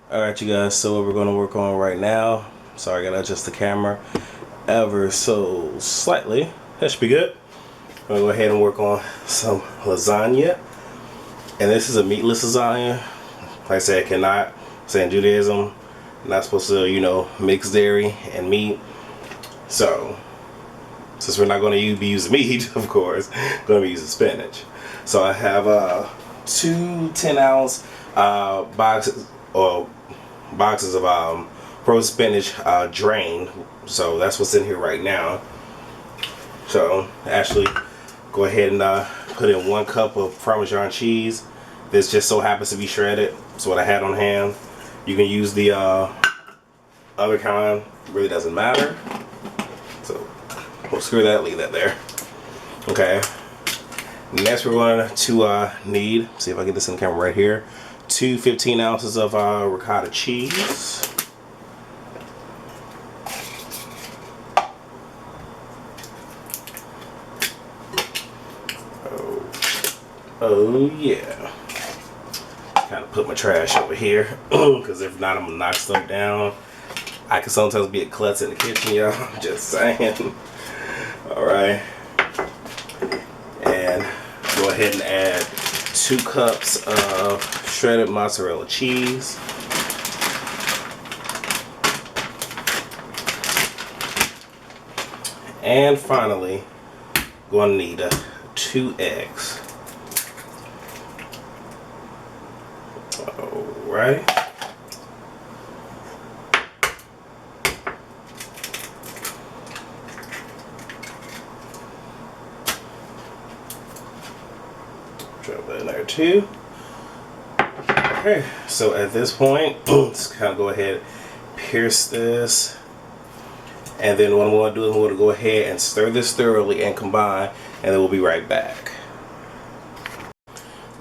Alright you guys, so what we're going to work on right now, sorry I gotta adjust the camera ever so slightly, that should be good. I'm going to go ahead and work on some lasagna, and this is a meatless lasagna. Like I said, cannot, saying Judaism, not supposed to, mix dairy and meat. So since we're not going to be using meat, of course, going to be using spinach. So I have two 10-ounce boxes of frozen spinach drained. So that's what's in here right now. So actually, go ahead and put in 1 cup of Parmesan cheese. This just so happens to be shredded. That's what I had on hand. You can use the other kind. Really doesn't matter. So we'll screw that. Leave that there. Okay. Next, we're going to need. See if I get this in the camera right here. 2 15 ounces of ricotta cheese. Oh yeah. Kind of put my trash over here because if not, I'm gonna knock stuff down. I can sometimes be a klutz in the kitchen, y'all. Just saying. All right. And go ahead and add 2 cups of shredded mozzarella cheese. And finally, going to need 2 eggs. Alright. Drop that in there too. Okay, so at this point, let's kind of go ahead, pierce this. And then what I'm going to do is I'm going to go ahead and stir this thoroughly and combine, and then we'll be right back.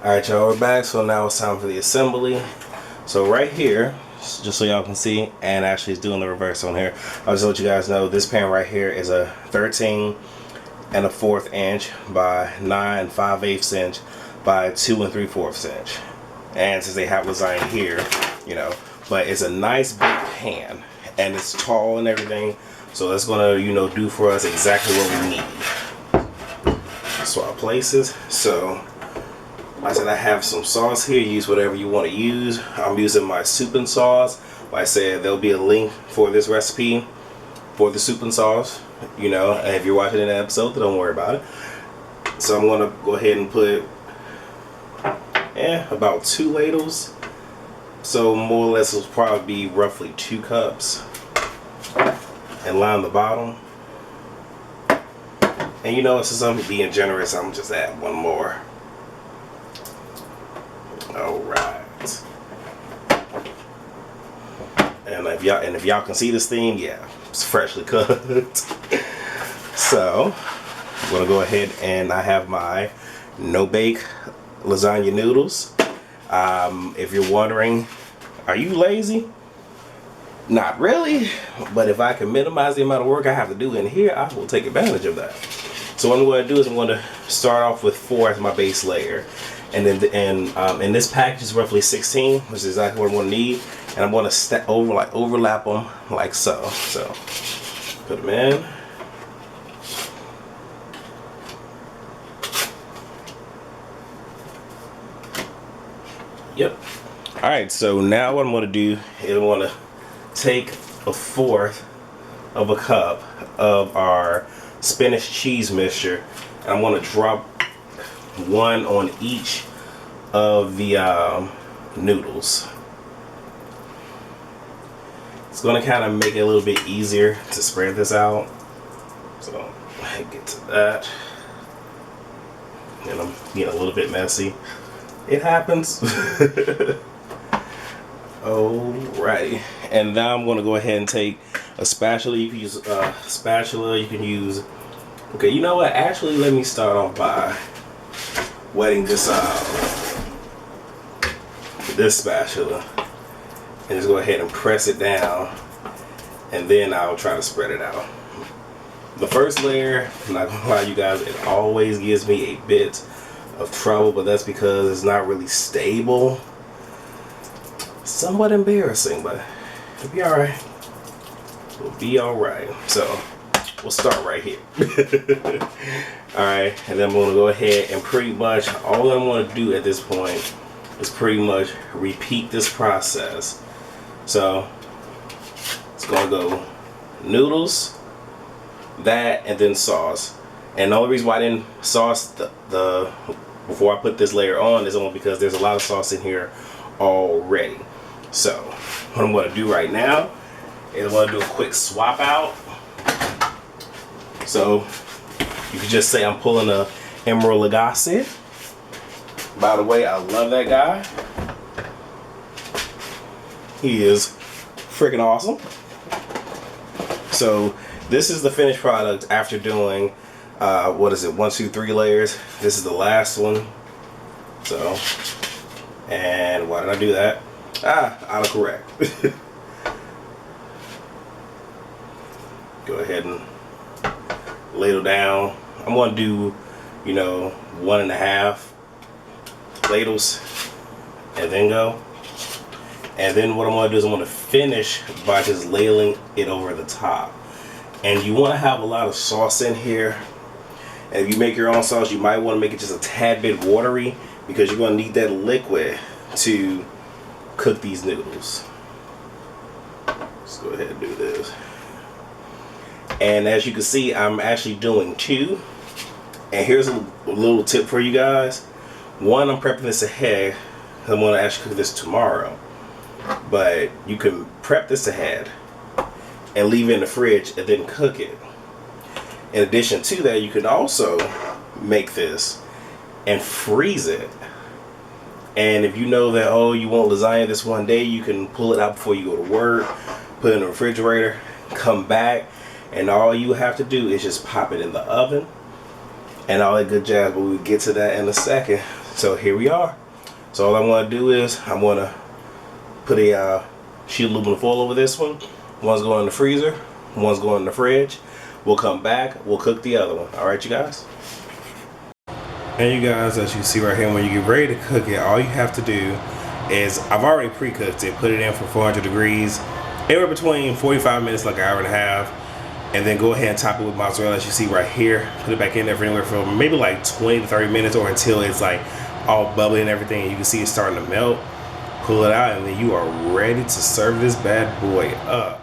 Alright y'all, we're back. So now it's time for the assembly. So right here, just so y'all can see, and actually it's doing the reverse on here. I'll just let you guys know this pan right here is a 13 1/4 inch by 9 5/8 inch by 2 3/4 inch. And since they have lasagna here, but it's a nice big pan and it's tall and everything. So that's gonna, do for us exactly what we need. Swap places. So like I said, I have some sauce here. Use whatever you want to use. I'm using my soup and sauce. Like I said, there'll be a link for this recipe for the soup and sauce. And if you're watching an episode, then don't worry about it. So I'm gonna go ahead and put about 2 ladles. So more or less will probably be roughly 2 cups. And line the bottom. And since I'm being generous, I'm just add 1 more. Alright. And if y'all can see this thing, yeah, it's freshly cooked. So I'm gonna go ahead and I have my no-bake lasagna noodles. If you're wondering, are you lazy? Not really, but if I can minimize the amount of work I have to do in here, I will take advantage of that. So what I'm going to do is I'm going to start off with 4 as my base layer, and then in this package is roughly 16, which is exactly what I'm going to need, and I'm going to overlap them like so. So put them in. Yep. All right. So now what I'm going to do is I'm going to take 1/4 of a cup of our spinach cheese mixture, and I'm going to drop 1 on each of the noodles. It's going to kind of make it a little bit easier to spread this out. So I get to that, and I'm getting a little bit messy. It happens. Alrighty, and now I'm going to go ahead and take a spatula. You can use a spatula. You can use. Okay, you know what? Actually, let me start off by wetting this spatula, and just go ahead and press it down, and then I'll try to spread it out. The first layer, I'm not gonna lie, you guys, it always gives me a bit of trouble, but that's because it's not really stable. somewhat embarrassing, but it'll be all right. We'll be all right. So we'll start right here. All right, and then I'm gonna go ahead and pretty much all I'm gonna do at this point is pretty much repeat this process. So it's gonna go noodles, that, and then sauce. And the only reason why I didn't sauce the before I put this layer on is only because there's a lot of sauce in here already. So what I'm gonna do right now is I'm gonna do a quick swap out. So you could just say I'm pulling a Emerald Lagasse. By the way, I love that guy. He is freaking awesome. So this is the finished product after doing what is it, 1, 2, 3 layers. This is the last one. So, and why did I do that? Autocorrect. Go ahead and ladle down. I'm gonna do, 1.5 ladles and then go. And then what I'm gonna do is I'm gonna finish by just ladling it over the top. And you wanna have a lot of sauce in here. And if you make your own sauce, you might wanna make it just a tad bit watery because you're gonna need that liquid to cook these noodles. Let's go ahead and do this. And as you can see, I'm actually doing 2. And here's a little tip for you guys. 1, I'm prepping this ahead. I'm gonna actually cook this tomorrow. But you can prep this ahead and leave it in the fridge and then cook it. In addition to that, you can also make this and freeze it. And if you know that, oh, you want lasagna this one day, you can pull it out before you go to work, put it in the refrigerator, come back, and all you have to do is just pop it in the oven and all that good jazz. But we'll get to that in a second. So here we are. So all I'm going to do is I'm going to put a sheet of aluminum foil over this one. One's going in the freezer, one's going in the fridge. We'll come back, we'll cook the other one. All right, you guys? And you guys, as you see right here, when you get ready to cook it, all you have to do is, I've already pre-cooked it, put it in for 400 degrees, anywhere between 45 minutes, like an hour and a half, and then go ahead and top it with mozzarella, as you see right here. Put it back in there for anywhere from maybe like 20 to 30 minutes or until it's like all bubbly and everything, and you can see it starting to melt. Pull it out, and then you are ready to serve this bad boy up.